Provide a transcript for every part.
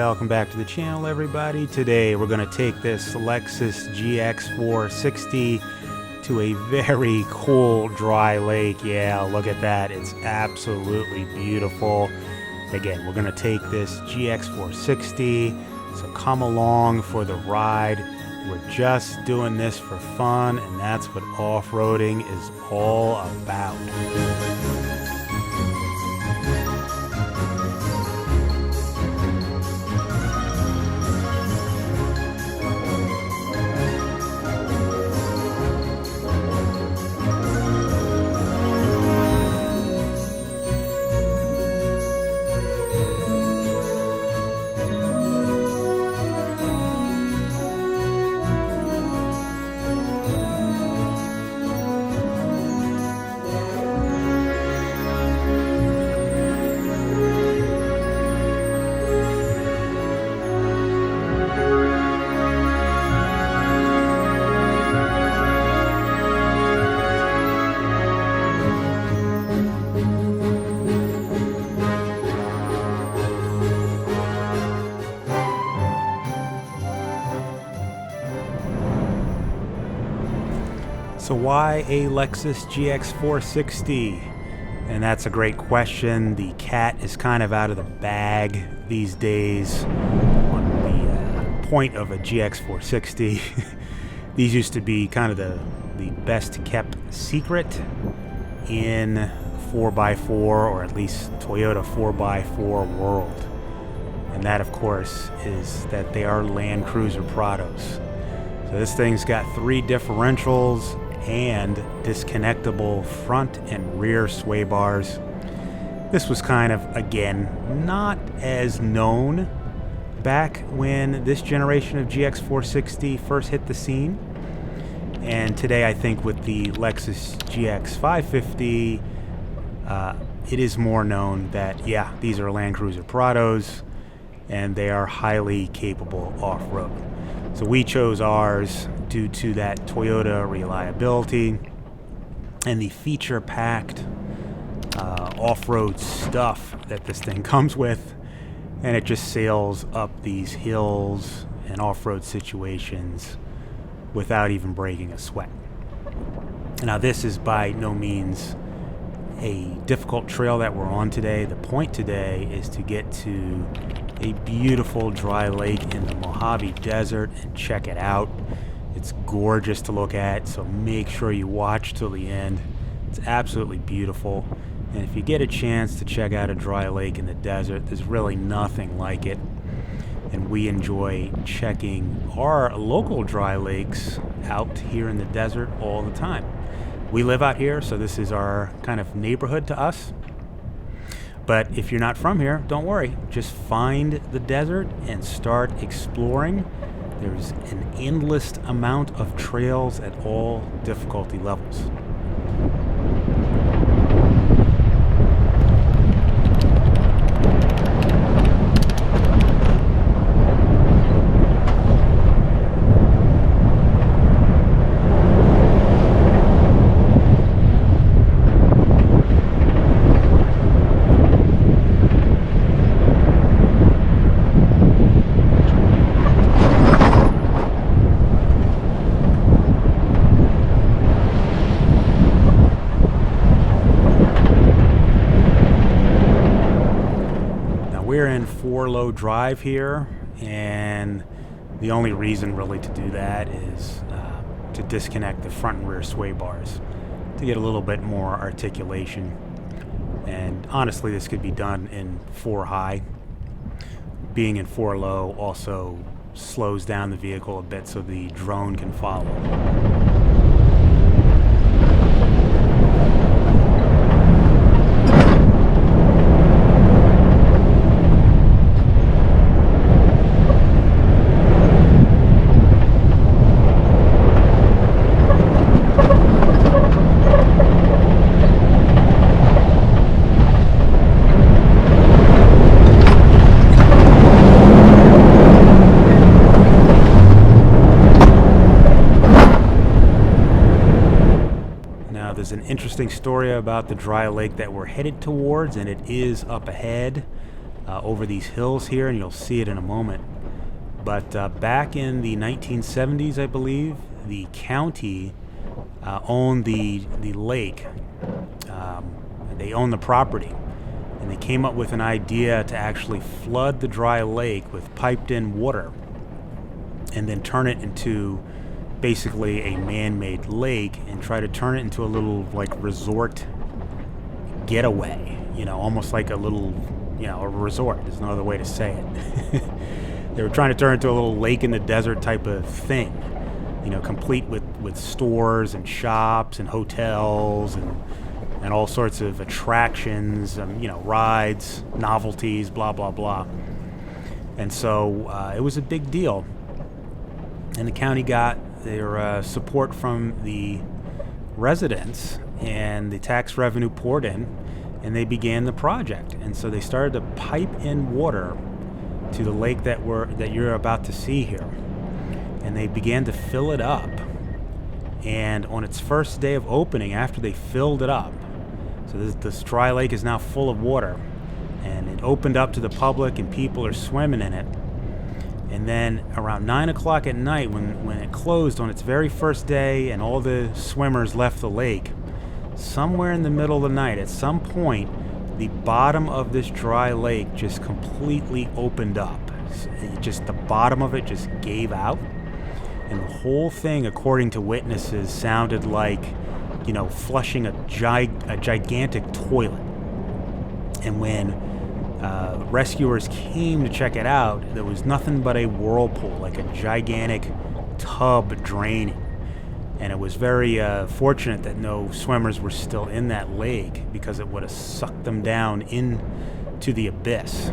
Welcome back to the channel, everybody. Today we're going to take this Lexus GX460 to a very cool dry lake. Yeah, look at that. It's absolutely beautiful. Again, we're going to take this GX460, so come along for the ride. We're just doing this for fun, and that's what off-roading is all about. So why a Lexus GX460? And that's a great question. The cat is kind of out of the bag these days on the point of a GX460. These used to be kind of the best kept secret in 4x4, or at least Toyota 4x4 world. And that, of course, is that they are Land Cruiser Prados. So this thing's got 3 differentials and disconnectable front and rear sway bars. This was kind of, again, not as known back when this generation of GX460 first hit the scene. And today, I think with the Lexus GX550, it is more known that, yeah, these are Land Cruiser Prados, and they are highly capable off-road. So we chose ours due to that Toyota reliability and the feature-packed off-road stuff that this thing comes with, and it just sails up these hills and off-road situations without even breaking a sweat. Now, this is by no means a difficult trail that we're on today. The point today is to get to a beautiful dry lake in the Mojave Desert and check it out. It's gorgeous to look at, so make sure you watch till the end. It's absolutely beautiful, and if you get a chance to check out a dry lake in the desert, there's really nothing like it. And we enjoy checking our local dry lakes out here in the desert all the time. We live out here, so this is our kind of neighborhood to us. But if you're not from here, don't worry. Just find the desert and start exploring. There's an endless amount of trails at all difficulty levels. We're in Forlow Drive here, and the only reason really to do that is to disconnect the front and rear sway bars to get a little bit more articulation. And honestly, this could be done in 4 high. Being in 4 low also slows down the vehicle a bit so the drone can follow. There's an interesting story about the dry lake that we're headed towards, and it is up ahead. over these hills here, and you'll see it in a moment. But back in the 1970s, I believe, the county owned the lake. They owned the property, and they came up with an idea to actually flood the dry lake with piped-in water and then turn it into basically a man-made lake and try to turn it into a little like resort getaway, almost like a little, a resort. There's no other way to say it. They were trying to turn it into a little lake in the desert type of thing, complete with stores and shops and hotels and all sorts of attractions, rides, novelties, blah, blah, blah. And so it was a big deal. And the county got their support from the residents, and the tax revenue poured in, and they began the project. And so they started to pipe in water to the lake that you're about to see here. And they began to fill it up. And on its first day of opening, after they filled it up, so this dry lake is now full of water, and it opened up to the public, and people are swimming in it. And then around 9 o'clock at night, when it closed on its very first day and all the swimmers left the lake, somewhere in the middle of the night, at some point, the bottom of this dry lake just completely opened up. The bottom of it just gave out. And the whole thing, according to witnesses, sounded like, flushing a gigantic toilet. And when rescuers came to check it out, there was nothing but a whirlpool, like a gigantic tub draining. And it was very fortunate that no swimmers were still in that lake, because it would have sucked them down into the abyss.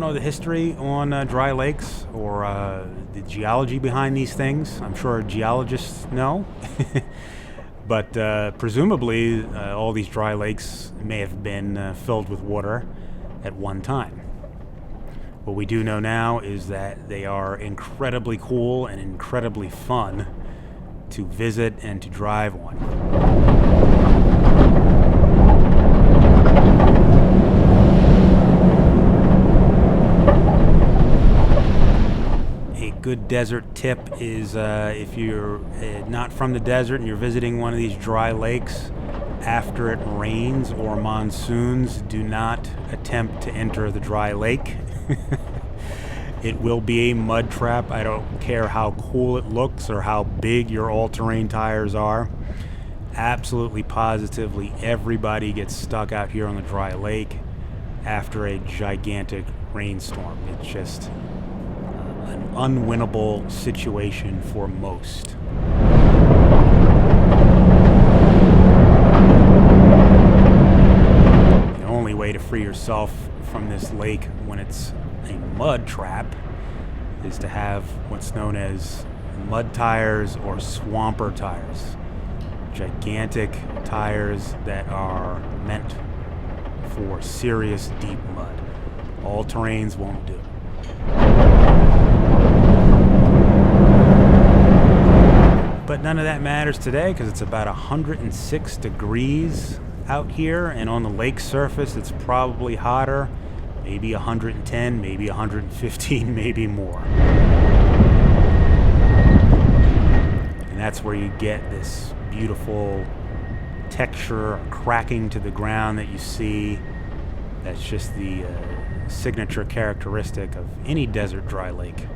The history on dry lakes or the geology behind these things. I'm sure geologists know. But presumably all these dry lakes may have been filled with water at one time. What we do know now is that they are incredibly cool and incredibly fun to visit and to drive on. Good desert tip is if you're not from the desert and you're visiting one of these dry lakes after it rains or monsoons, do not attempt to enter the dry lake. It will be a mud trap. I don't care how cool it looks or how big your all-terrain tires are. Absolutely positively everybody gets stuck out here on the dry lake after a gigantic rainstorm. It's just an unwinnable situation for most. The only way to free yourself from this lake when it's a mud trap is to have what's known as mud tires or swamper tires. Gigantic tires that are meant for serious deep mud. All terrains won't do. But none of that matters today because it's about 106 degrees out here, and on the lake surface it's probably hotter, maybe 110, maybe 115, maybe more. And that's where you get this beautiful texture or cracking to the ground that you see. That's just the signature characteristic of any desert dry lake.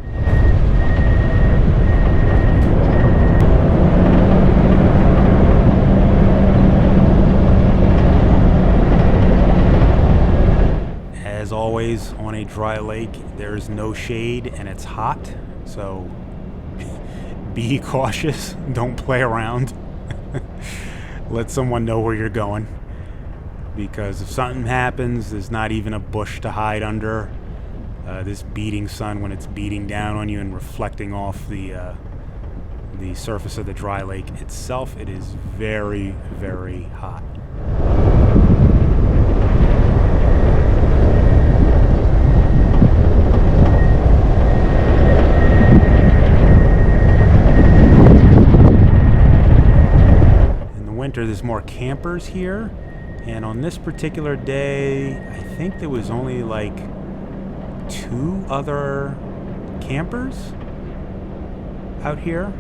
As always, on a dry lake, there's no shade and it's hot, so be cautious. Don't play around. Let someone know where you're going, because if something happens, there's not even a bush to hide under. This beating sun, when it's beating down on you and reflecting off the surface of the dry lake itself, it is very, very hot. Winter, there's more campers here, and on this particular day I think there was only like 2 other campers out here,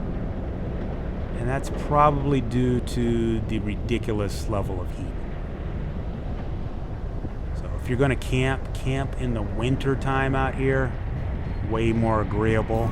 and that's probably due to the ridiculous level of heat. So if you're going to camp in the winter time out here, way more agreeable.